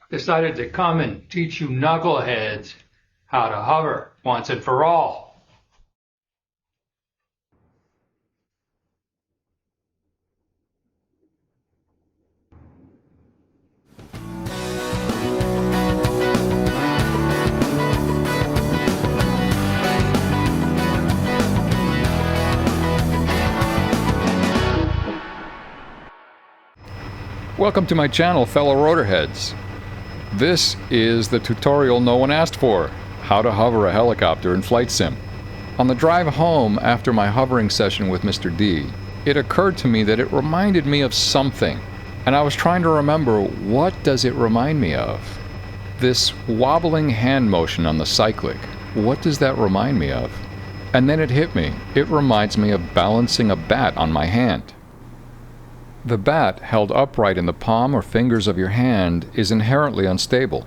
decided to come and teach you knuckleheads how to hover once and for all. Welcome to my channel, fellow rotorheads. This is the tutorial no one asked for, how to hover a helicopter in Flightsim. On the drive home after my hovering session with Mr. D, it occurred to me that it reminded me of something, and I was trying to remember, what does it remind me of? This wobbling hand motion on the cyclic, what does that remind me of? And then it hit me, it reminds me of balancing a bat on my hand. The bat, held upright in the palm or fingers of your hand, is inherently unstable.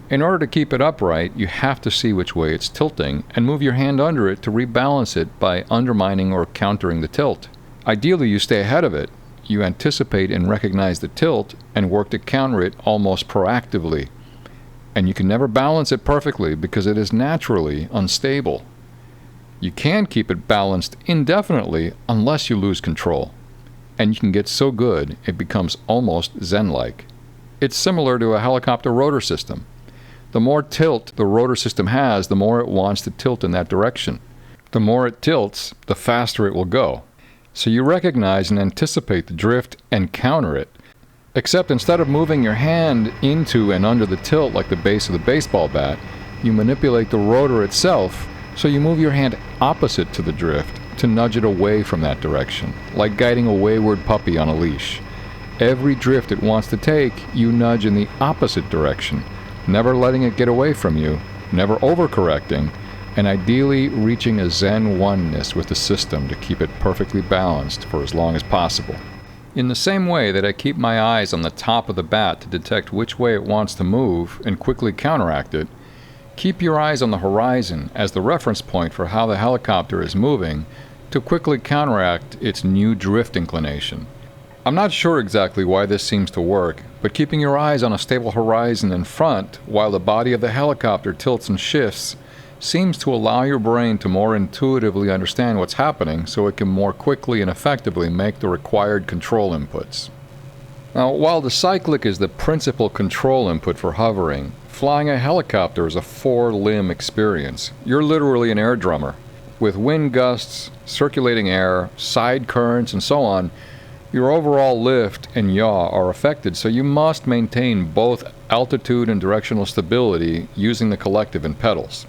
In order to keep it upright, you have to see which way it's tilting and move your hand under it to rebalance it by undermining or countering the tilt. Ideally, you stay ahead of it. You anticipate and recognize the tilt and work to counter it almost proactively. And you can never balance it perfectly because it is naturally unstable. You can keep it balanced indefinitely unless you lose control. And you can get so good it becomes almost Zen-like. It's similar to a helicopter rotor system. The more tilt the rotor system has, the more it wants to tilt in that direction. The more it tilts, the faster it will go. So you recognize and anticipate the drift and counter it. Except instead of moving your hand into and under the tilt like the base of the baseball bat, you manipulate the rotor itself, so you move your hand opposite to the drift to nudge it away from that direction, like guiding a wayward puppy on a leash. Every drift it wants to take, you nudge in the opposite direction, never letting it get away from you, never overcorrecting, and ideally reaching a Zen oneness with the system to keep it perfectly balanced for as long as possible. In the same way that I keep my eyes on the top of the bat to detect which way it wants to move and quickly counteract it, keep your eyes on the horizon as the reference point for how the helicopter is moving to quickly counteract its new drift inclination. I'm not sure exactly why this seems to work, but keeping your eyes on a stable horizon in front while the body of the helicopter tilts and shifts seems to allow your brain to more intuitively understand what's happening so it can more quickly and effectively make the required control inputs. Now, while the cyclic is the principal control input for hovering, flying a helicopter is a four-limb experience. You're literally an air drummer. With wind gusts, circulating air, side currents, and so on, your overall lift and yaw are affected, so you must maintain both altitude and directional stability using the collective and pedals.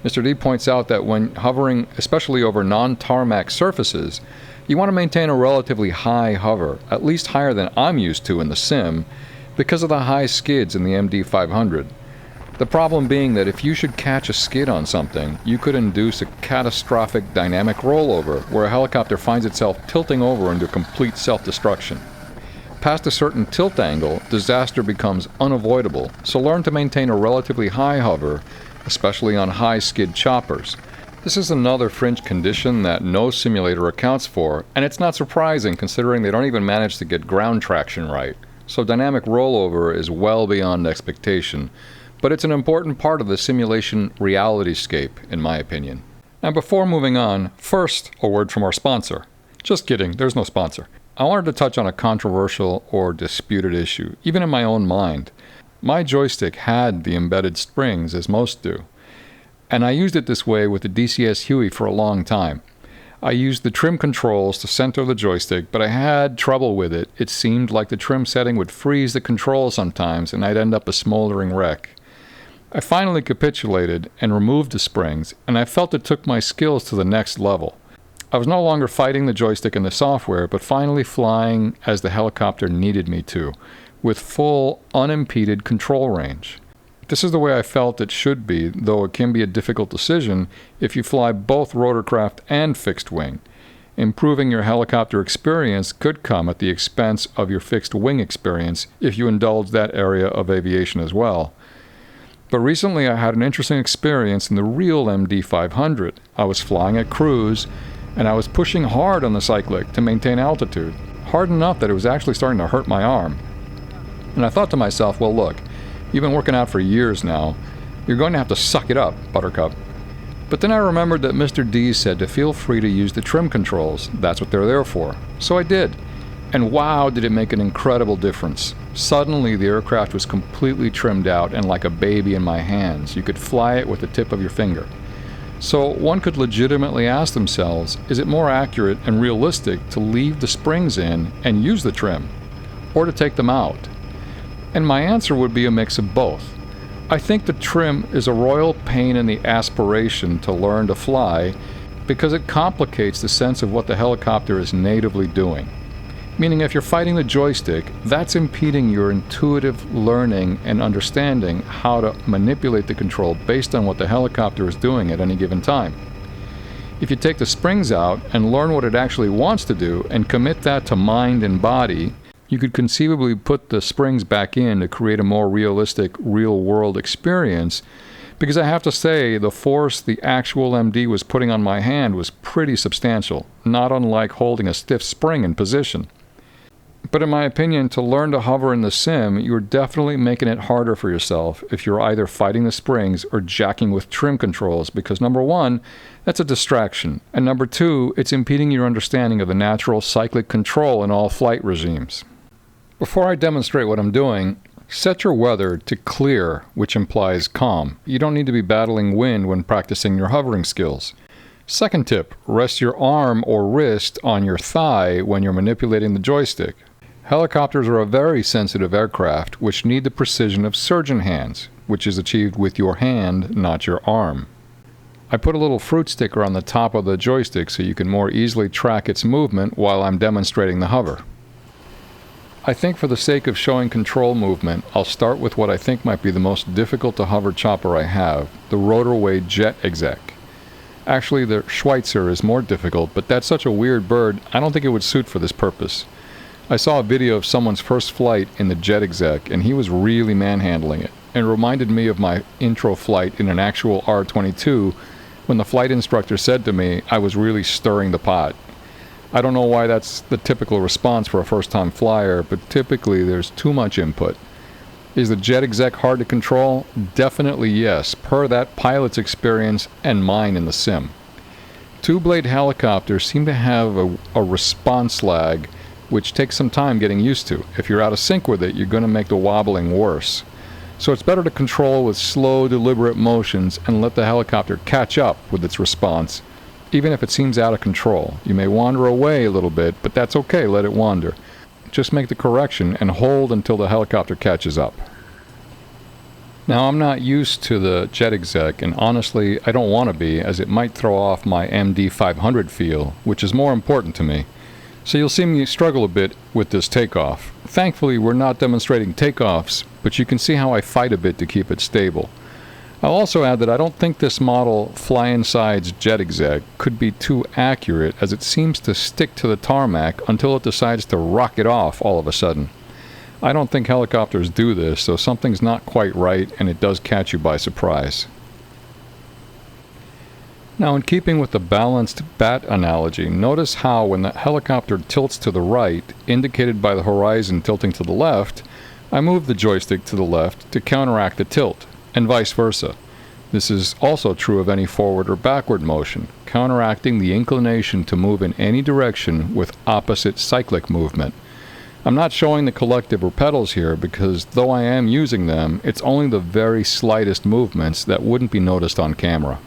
Mr. D points out that when hovering, especially over non-tarmac surfaces, you want to maintain a relatively high hover, at least higher than I'm used to in the sim, because of the high skids in the MD-500. The problem being that if you should catch a skid on something, you could induce a catastrophic dynamic rollover where a helicopter finds itself tilting over into complete self-destruction. Past a certain tilt angle, disaster becomes unavoidable, so learn to maintain a relatively high hover, especially on high skid choppers. This is another fringe condition that no simulator accounts for, and it's not surprising considering they don't even manage to get ground traction right. So dynamic rollover is well beyond expectation, but it's an important part of the simulation realityscape, in my opinion. Now before moving on, first a word from our sponsor. Just kidding, there's no sponsor. I wanted to touch on a controversial or disputed issue, even in my own mind. My joystick had the embedded springs, as most do, and I used it this way with the DCS Huey for a long time. I used the trim controls to center the joystick, but I had trouble with it. It seemed like the trim setting would freeze the control sometimes, and I'd end up a smoldering wreck. I finally capitulated and removed the springs, and I felt it took my skills to the next level. I was no longer fighting the joystick and the software, but finally flying as the helicopter needed me to, with full, unimpeded control range. This is the way I felt it should be, though it can be a difficult decision if you fly both rotorcraft and fixed wing. Improving your helicopter experience could come at the expense of your fixed wing experience if you indulge that area of aviation as well. But recently I had an interesting experience in the real MD-500. I was flying at cruise, and I was pushing hard on the cyclic to maintain altitude, hard enough that it was actually starting to hurt my arm. And I thought to myself, well look, You've been working out for years now. You're going to have to suck it up, Buttercup. But then I remembered that Mr. D said to feel free to use the trim controls. That's what they're there for. So I did. And wow, did it make an incredible difference. Suddenly, the aircraft was completely trimmed out and like a baby in my hands. You could fly it with the tip of your finger. So one could legitimately ask themselves, is it more accurate and realistic to leave the springs in and use the trim, or to take them out? And my answer would be a mix of both. I think the trim is a royal pain in the aspiration to learn to fly because it complicates the sense of what the helicopter is natively doing. Meaning if you're fighting the joystick, that's impeding your intuitive learning and understanding how to manipulate the control based on what the helicopter is doing at any given time. If you take the springs out and learn what it actually wants to do and commit that to mind and body, you could conceivably put the springs back in to create a more realistic, real-world experience, because I have to say, the force the actual MD was putting on my hand was pretty substantial, not unlike holding a stiff spring in position. But in my opinion, to learn to hover in the sim, you're definitely making it harder for yourself if you're either fighting the springs or jacking with trim controls, because number one, that's a distraction, and number two, it's impeding your understanding of the natural cyclic control in all flight regimes. Before I demonstrate what I'm doing, set your weather to clear, which implies calm. You don't need to be battling wind when practicing your hovering skills. Second tip, rest your arm or wrist on your thigh when you're manipulating the joystick. Helicopters are a very sensitive aircraft which need the precision of surgeon hands, which is achieved with your hand, not your arm. I put a little fruit sticker on the top of the joystick so you can more easily track its movement while I'm demonstrating the hover. I think for the sake of showing control movement, I'll start with what I think might be the most difficult to hover chopper I have, the rotorway jet exec. Actually, the Schweitzer is more difficult, but that's such a weird bird, I don't think it would suit for this purpose. I saw a video of someone's first flight in the jet exec, and he was really manhandling it, and it reminded me of my intro flight in an actual R-22 when the flight instructor said to me I was really stirring the pot. I don't know why that's the typical response for a first-time flyer, but typically there's too much input. Is the jet exec hard to control? Definitely yes, per that pilot's experience and mine in the sim. Two-blade helicopters seem to have a response lag, which takes some time getting used to. If you're out of sync with it, you're going to make the wobbling worse. So it's better to control with slow, deliberate motions and let the helicopter catch up with its response, even if it seems out of control. You may wander away a little bit, but that's okay, let it wander. Just make the correction and hold until the helicopter catches up. Now, I'm not used to the jet exec, and honestly, I don't want to be, as it might throw off my MD500 feel, which is more important to me. So you'll see me struggle a bit with this takeoff. Thankfully, we're not demonstrating takeoffs, but you can see how I fight a bit to keep it stable. I'll also add that I don't think this model Fly-Inside's jet exec could be too accurate, as it seems to stick to the tarmac until it decides to rocket off all of a sudden. I don't think helicopters do this, so something's not quite right and it does catch you by surprise. Now, in keeping with the balanced bat analogy, notice how when the helicopter tilts to the right, indicated by the horizon tilting to the left, I move the joystick to the left to counteract the tilt, and vice versa. This is also true of any forward or backward motion, counteracting the inclination to move in any direction with opposite cyclic movement. I'm not showing the collective or pedals here because though I am using them, it's only the very slightest movements that wouldn't be noticed on camera.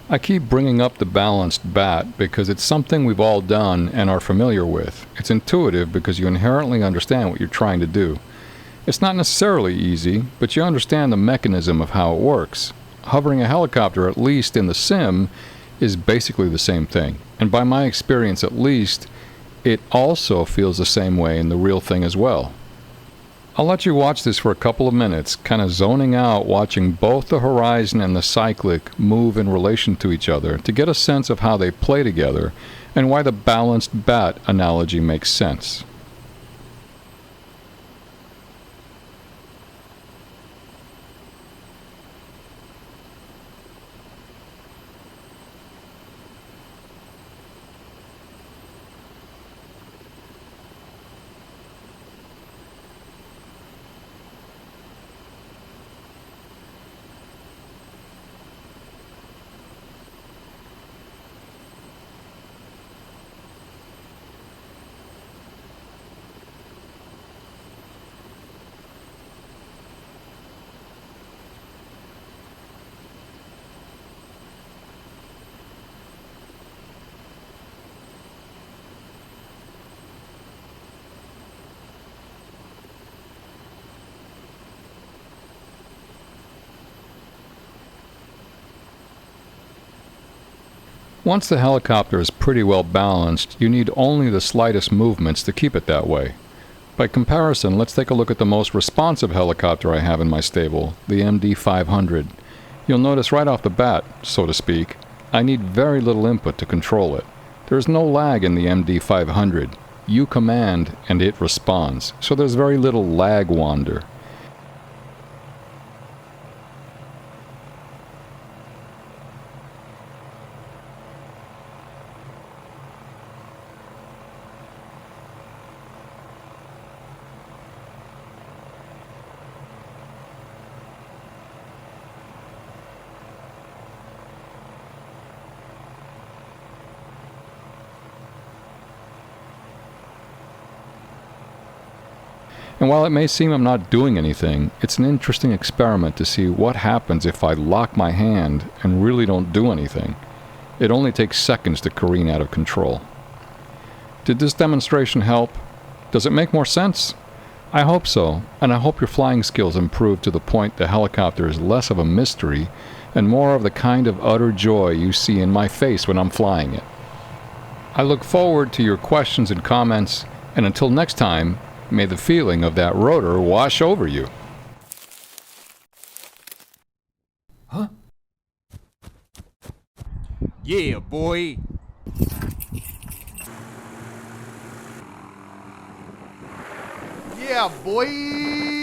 I keep bringing up the balanced bat because it's something we've all done and are familiar with. It's intuitive because you inherently understand what you're trying to do. It's not necessarily easy, but you understand the mechanism of how it works. Hovering a helicopter, at least in the sim, is basically the same thing. And by my experience at least, it also feels the same way in the real thing as well. I'll let you watch this for a couple of minutes, kind of zoning out watching both the horizon and the cyclic move in relation to each other to get a sense of how they play together and why the balanced bat analogy makes sense. Once the helicopter is pretty well balanced, you need only the slightest movements to keep it that way. By comparison, let's take a look at the most responsive helicopter I have in my stable, the MD-500. You'll notice right off the bat, so to speak, I need very little input to control it. There's no lag in the MD-500. You command and it responds, so there's very little lag wander. And while it may seem I'm not doing anything, it's an interesting experiment to see what happens if I lock my hand and really don't do anything. It only takes seconds to careen out of control. Did this demonstration help? Does it make more sense? I hope so, and I hope your flying skills improve to the point the helicopter is less of a mystery and more of the kind of utter joy you see in my face when I'm flying it. I look forward to your questions and comments, and until next time, may the feeling of that rotor wash over you. Huh? Yeah, boy. Yeah, boy.